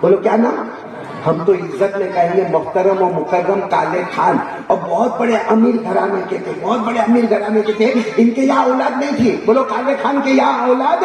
بولو کیا نام؟ ہم تو عزت میں کہیں گے محترم و مکرم کالے خان، اور بہت بڑے امیر گھرانے کے تھے، بہت بڑے امیر گھرانے کے تھے. ان کے یہاں اولاد نہیں تھی. بولو کالے خان کے یہاں اولاد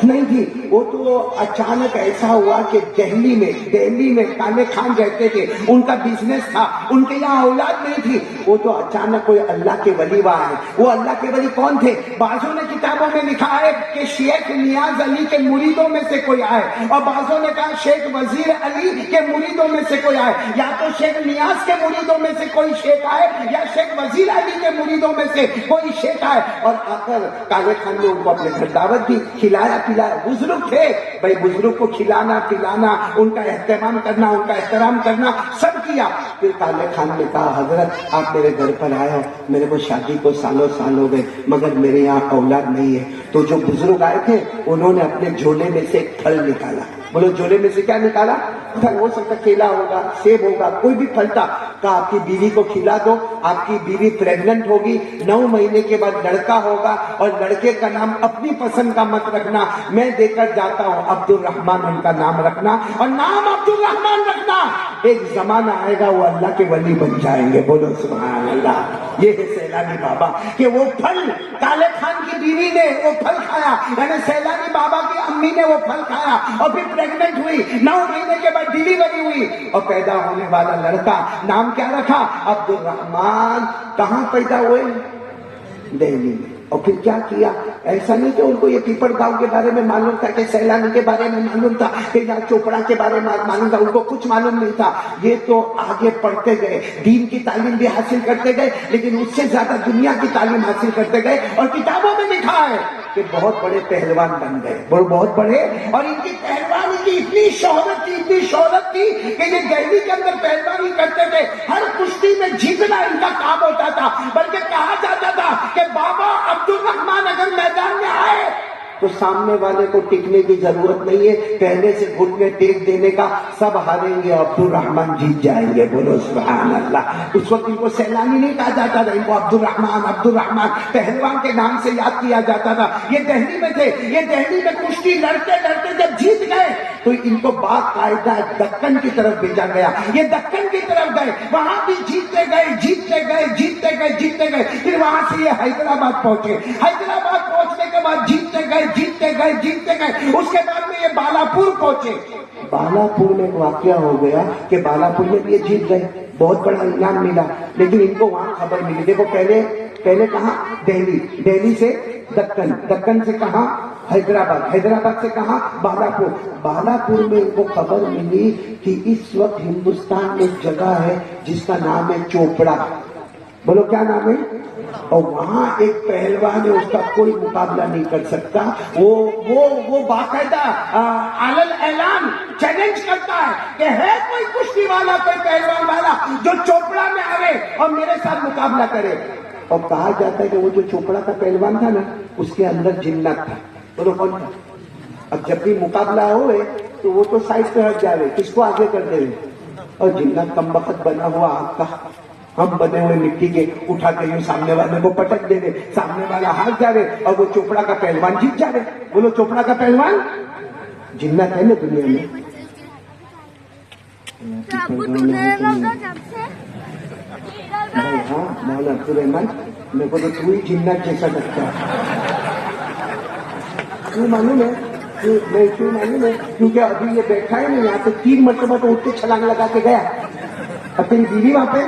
نہیں تھی. وہ تو اچانک ایسا ہوا کہ دہلی میں کالے خان رہتے تھے، ان کا بزنس تھا، ان کے یہاں اولاد نہیں تھی. وہ تو اچانک کوئی اللہ کے ولی وہاں ہے. وہ اللہ کے ولی کون تھے؟ بعضوں نے کتابوں میں لکھا ہے کہ شیخ نیاز علی کے مریدوں میں سے کوئی آئے، اور بعضوں نے کہا شیخ وزیر علی کے مریدوں میں سے کوئی آئے. یا تو شیخ نیاز کے مریدوں میں سے کوئی شیخ آئے، یا شیخ وزیر علی کے مریدوں میں سے کوئی شیخ آئے. اور آ کر کالے خان نے ان کو اپنے گھر دعوت دی، کھلایا پلایا. بزرگ تھے بھائی، بزرگ کو کھلانا پلانا، ان کا اہتمام کرنا، ان کا احترام کرنا، سب کیا. پھر کالے خان نے کہا حضرت آپ میرے گھر پر آئے ہو، میرے کو شادی کو سالوں سال ہو گئے، مگر میرے یہاں اولاد نہیں ہے. تو جو بزرگ آئے تھے انہوں نے اپنے جھولے میں سے ایک پھل نکالا. بولو جھولے میں سے کیا نکالا؟ پھل. ہو سکتا کیلا ہوگا، سیب ہوگا، کوئی بھی پھل تھا. کہا آپ کی بیوی کو کھلا دو، آپ کی بیوی پریگننٹ ہوگی، 9 مہینے کے بعد لڑکا ہوگا، اور لڑکے کا نام اپنی پسند کا مت رکھنا، میں دے کر جاتا ہوں عبد الرحمان ان کا نام رکھنا، اور نام عبد الرحمان رکھنا. ایک زمانہ آئے گا وہ اللہ کے ولی بن جائیں گے. بولو سبحان اللہ. یہ ہے سیلانی بابا کہ وہ پھل کالے خان کی بیوی نے وہ پھل کھایا، یعنی سیلانی بابا کی امی نے وہ پھل کھایا، اور پھر پریگننٹ ہوئی، 9 مہینے کے بعد ڈیلیوری ہوئی، اور پیدا ہونے والا لڑکا نام کیا رکھا؟ عبد الرحمان. کہاں پیدا ہوئے؟ دہلی میں. اور پھر کیا کیا؟ ایسا نہیں کہ ان کو یہ پیپر گاؤں کے بارے میں معلوم تھا، کہ سیلانی کے بارے میں معلوم تھا، کہ یا چوپڑا کے بارے میں معلوم تھا. ان کو کچھ معلوم نہیں تھا. یہ تو آگے پڑھتے گئے، دین کی تعلیم بھی حاصل کرتے گئے، لیکن اس سے زیادہ دنیا کی تعلیم حاصل کرتے گئے. اور کتابوں میں لکھا ہے کہ بہت بڑے پہلوان بن گئے، بہت بڑے. اور ان کی پہلوانی کی اتنی شہرت تھی کہ یہ دہلی کے اندر پہلوانی کرتے تھے. ہر کشتی میں جیتنا ان کا کام ہوتا تھا. بلکہ کہا جاتا تھا کہ بابا عبد الرحمان اگر میدان میں آئے تو سامنے والے کو ٹکنے کی ضرورت نہیں ہے، پہلے سے گھٹنے ٹیک دینے کا، سب ہاریں گے، عبد الرحمان جیت جائیں گے. بولو سبحان اللہ. اس وقت ان کو سیلانی نہیں کہا جاتا تھا، ان کو عبد الرحمان پہلوان کے نام سے یاد کیا جاتا تھا. یہ دہلی میں تھے، یہ دہلی میں کشتی لڑتے جب جیت گئے تو ان کو باقاعدہ دکن کی طرف بھیجا گیا. یہ دکن کی طرف گئے، وہاں بھی جیتتے گئے. پھر وہاں سے یہ حیدرآباد پہنچے. حیدرآباد پہنچنے کے بعد جیتتے گئے. اس کے بعد میں یہ بالاپور پہنچے. بالاپور میں ایک واقعہ ہو گیا کہ بالاپور میں یہ جیت گئے، بہت بڑا انعام ملا، لیکن ان کو وہاں خبر ملی. دیکھو پہلے کہاں؟ دہلی سے دکن سے کہاں؟ حیدرآباد سے کہاں؟ بالاپور میں ان کو خبر ملی کہ اس وقت ہندوستان میں ایک جگہ ہے جس کا نام ہے چوپڑا. بولو کیا نام ہے؟ اور وہاں ایک پہلوان ہے، اس کا کوئی مقابلہ نہیں کر سکتا. وہ باقاعدہ علل اعلان چیلنج کرتا ہے کہ ہے کوئی کشتی والا، کوئی پہلوان والا جو چوپڑا میں آئے اور میرے ساتھ مقابلہ کرے. اور کہا جاتا ہے کہ وہ جو چوپڑا کا پہلوان تھا نا، اس کے اندر جنات تھا. بولو کون تھا؟ اب جب بھی مقابلہ ہوئے تو وہ تو سائڈ پہ ہٹ جائے، کس کو آگے کر دے. اور جنات کم وقت بنا ہوا آگ کا، ہم بنے ہوئے مٹی کے، اٹھا کے یوں سامنے والے کو پٹک دے رہے، سامنے والا ہار جا رہے، اور وہ چوپڑا کا پہلوان جیت جا رہے. بولو چوپڑا کا پہلوان جنات ہے نا دنیا میں. ہاں مولانا عبد الرحمان، میرے کو تو تو ہی جنات جیسا لگتا ہے. کیوں معلوم ہے؟ کیونکہ ابھی یہ بیٹھا ہے نا یہاں پہ 3 مرتبہ تو اٹھ کے چھلانگ لگا کے گیا. اب تیری بیوی وہاں پہ؟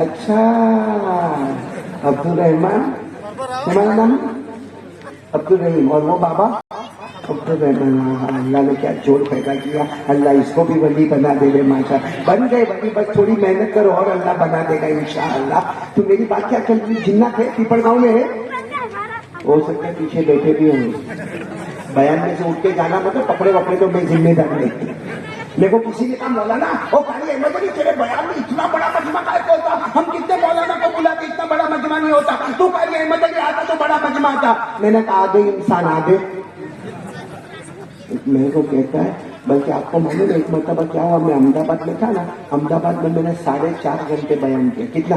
اچھا عبد الرحمان تمہارا نام؟ عبد الرحیم. اور وہ بابا عبد الرحمان. اللہ نے کیا جوڑ پیدا کیا. اللہ اس کو بھی ولی بنا دے گے. ماشاء بن گئے ولی، بس تھوڑی محنت کرو اور اللہ بنا دے گا انشاءاللہ. تو میری بات کیا چل رہی؟ جنات ہے پیپر گاؤں میں ہے، ہو سکتا ہے پیچھے بیٹھے بھی ہوں. بیان میں سے اٹھ کے جانا مطلب کپڑے وپڑے تو میں ذمہ دار نہیں. میرے کو کسی نے کہا مولانا وہ قاری احمد علی تیرے بیان میں اتنا بڑا مجمع کا ہوتا، ہم کتنے مولانا کو بلاتے، اتنا بڑا مجمع نہیں ہوتا. تو قاری احمد علی آتا تو بڑا مجمع تھا. میں نے کہا آدھے انسان آدھے. میرے کو کہتا ہے بلکہ آپ کو معلوم ہے ایک مرتبہ کیا ہوا، میں احمد آباد میں تھا نا، احمد آباد میں نے 4.5 گھنٹے بیان کیا. کتنا؟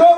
2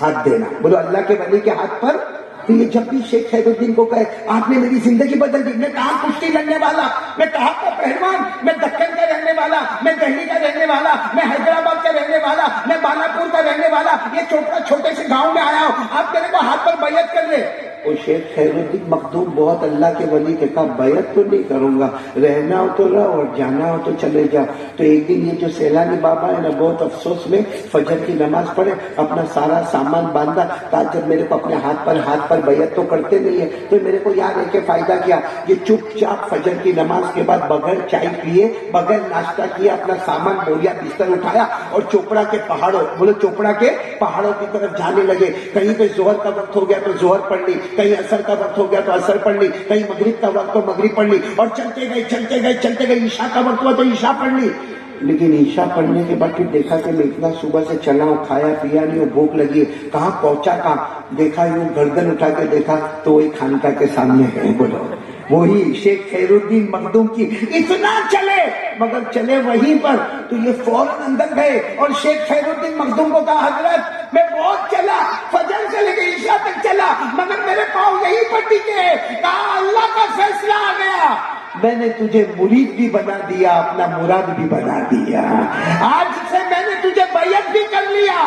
ہاتھ دینا. بولو اللہ کے ولی کے ہاتھ پر. تو یہ جب بھی شیخ خیرالدین کو کہے آپ نے میری زندگی بدل دی, میں کہاں کشتی لڑنے والا, میں کہاں کا پہلوان, میں دکن کا رہنے والا, میں دہلی کا رہنے والا, میں حیدرآباد کا رہنے والا, میں بالا پور کا رہنے والا, یہ چوپڑا چھوٹے سے گاؤں میں آیا ہوں, آپ میرے کو ہاتھ پر بیعت کر لے. وہ شیخ خیرالدین مخدوم بہت اللہ کے ولی کے کہا بیعت تو نہیں کروں گا, رہنا ہو تو رہو اور جانا ہو تو چلے جاؤ. تو ایک دن یہ جو سیلانی بابا ہے نا بہت افسوس میں فجر کی نماز پڑھے, اپنا سارا سامان باندھا, کہا جب میرے کو اپنے ہاتھ پر بیعت تو کرتے نہیں ہے تو میرے کو یاد ہے کہ فائدہ کیا. یہ چپ چاپ فجر کی نماز کے بعد بغیر چائے پیے بغیر ناشتہ کیے اپنا سامان بوریا بستر اٹھایا اور چوپڑا کے پہاڑوں, بولو چوپڑا کے پہاڑوں کی طرف جانے لگے. کہیں پہ ظہر کا وقت ہو گیا تو ظہر پڑھ لی, کہیں عصر کا وقت ہو گیا تو عصر پڑھ لی, کہیں مغرب کا وقت تو مغرب پڑھ لی, اور چلتے گئے عشاء کا وقت ہوا تو عشاء پڑھ لی. لیکن عشاء پڑھنے کے بعد پھر دیکھا کہ میں اتنا صبح سے چلا ہوں, کھایا پیا نہیں ہوں, بھوک لگی ہے, کہاں پہنچا کہاں, دیکھا یوں گردن اٹھا کے دیکھا تو وہی خانقاہ کے سامنے ہے. بولو وہی شیخ خیرالدین مخدوم کی. اتنا چلے مگر چلے وہیں پر, تو یہ فوراً اندر گئے اور شیخ خیرالدین مخدوم کو کہا حضرت میں بہت چلا, فجر سے لے کے عشاء تک چلا مگر میرے پاؤں یہیں پر ٹکے ہیں. کہا اللہ کا فیصلہ آ گیا, میں نے تجھے مرید بھی بنا دیا, اپنا مراد بھی بنا دیا. آج سے میں نے تجھے بیعت بھی کر لیا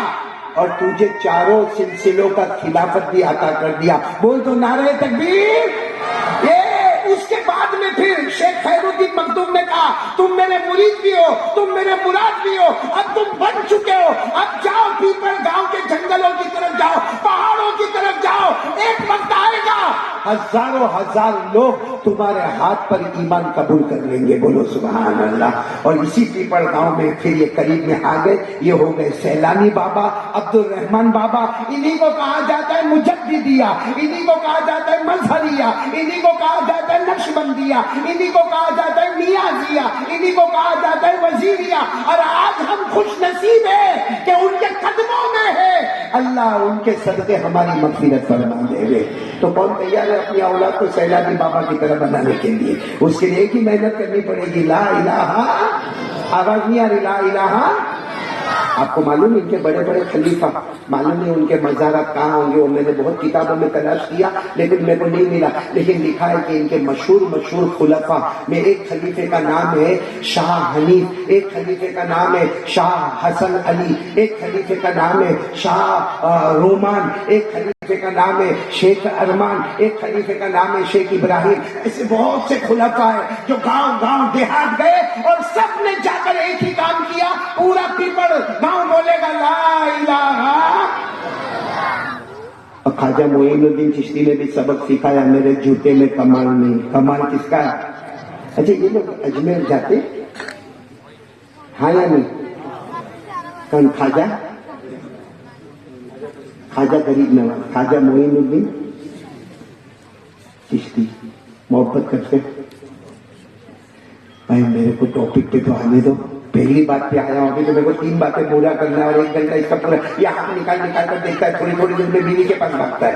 اور تجھے چاروں سلسلوں کا خلافت بھی عطا کر دیا. بول تو نعرہ تکبیر. اس کے بعد میں پھر شیخ خیرالدین مخدوم نے کہا تم میرے مرید بھی ہو, تم میرے مراد بھی ہو, اب تم بن چکے ہو, اب جاؤ پیپل گاؤں کے جنگلوں کی طرف جاؤ, پہاڑوں کی طرف جاؤ, ایک وقت آئے گا ہزاروں ہزار لوگ تمہارے ہاتھ پر ایمان قبول کر لیں گے. بولو سبحان اللہ. اور اسی پیپل گاؤں میں پھر یہ قریب میں آ گئے, یہ ہو گئے سیلانی بابا, عبد الرحمان بابا. انہی کو کہا جاتا ہے مجددیہ, انہی کو کہا جاتا ہے مظہریہ, انہی کو کہا جاتا ہے نقشبندیہ, انہی کو کہا جاتا ہے نیازیہ, انہی کو کہا جاتا ہے وزیریہ. اور آج ہم خوش نصیب ہیں کہ ان کے قدموں میں ہے, اللہ ان کے صدقے ہماری مغفرت فرما دے گے. تو کون تیار ہے اپنی اولاد کو سیلانی بابا کی طرح بنانے کے لیے؟ اس کے لیے ایک ہی محنت کرنی پڑے گی, لا الہ, آواز نہیں آ رہی, لا الہ. آپ کو معلوم ہے ان کے بڑے بڑے خلیفہ, معلوم ہے ان کے مزارات کہاں ہوں گے, وہ میں نے بہت کتابوں میں تلاش کیا لیکن میرے کو نہیں ملا. لیکن لکھا ہے کہ ان کے مشہور خلفاء میں ایک خلیفے کا نام ہے شاہ حنیف, ایک خلیفے کا نام ہے شاہ حسن علی, ایک خلیفے کا نام ہے شاہ رومان, ایک خلیفے کا نام ہے شیخ ارمان, ایک خلیفے کا نام ہے شیخ ابراہیم. ایسے بہت سے خلفاء ہیں جو گاؤں دیہات گئے اور سب نے جا کر ایک ہی کام کیا. پورا پیپل گاؤں بولے گا لا الہ. اور خواجہ معین الدین چشتی نے بھی سبق سکھایا, میرے جوتے میں کمال نہیں. کمال کس کا ہے؟ اچھا یہ لوگ اجمیر جاتے ہاں یا نہیں؟ کون خواجہ غریب نواز, خواجہ معین الدین چشتی محبت کرتے. بھائی میرے کو ٹاپک پہ تو آنے دو, پہلی بات پہ آیا ہوں. ابھی تو میرے کو 3 باتیں پورا کرنا ہے اور 1 گھنٹہ اس کا پورا. یہ ہاتھ نکال کر دیکھتا ہے, تھوڑی دیر میں بیوی کے پاس بھاگتا ہے.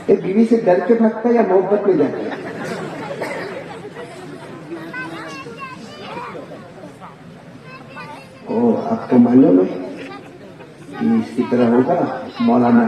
یہ بیوی سے ڈر کے بھاگتا ہے یا محبت میں جاتا ہے؟ آپ کو معلوم ہے اس کی طرح ہوگا مولانا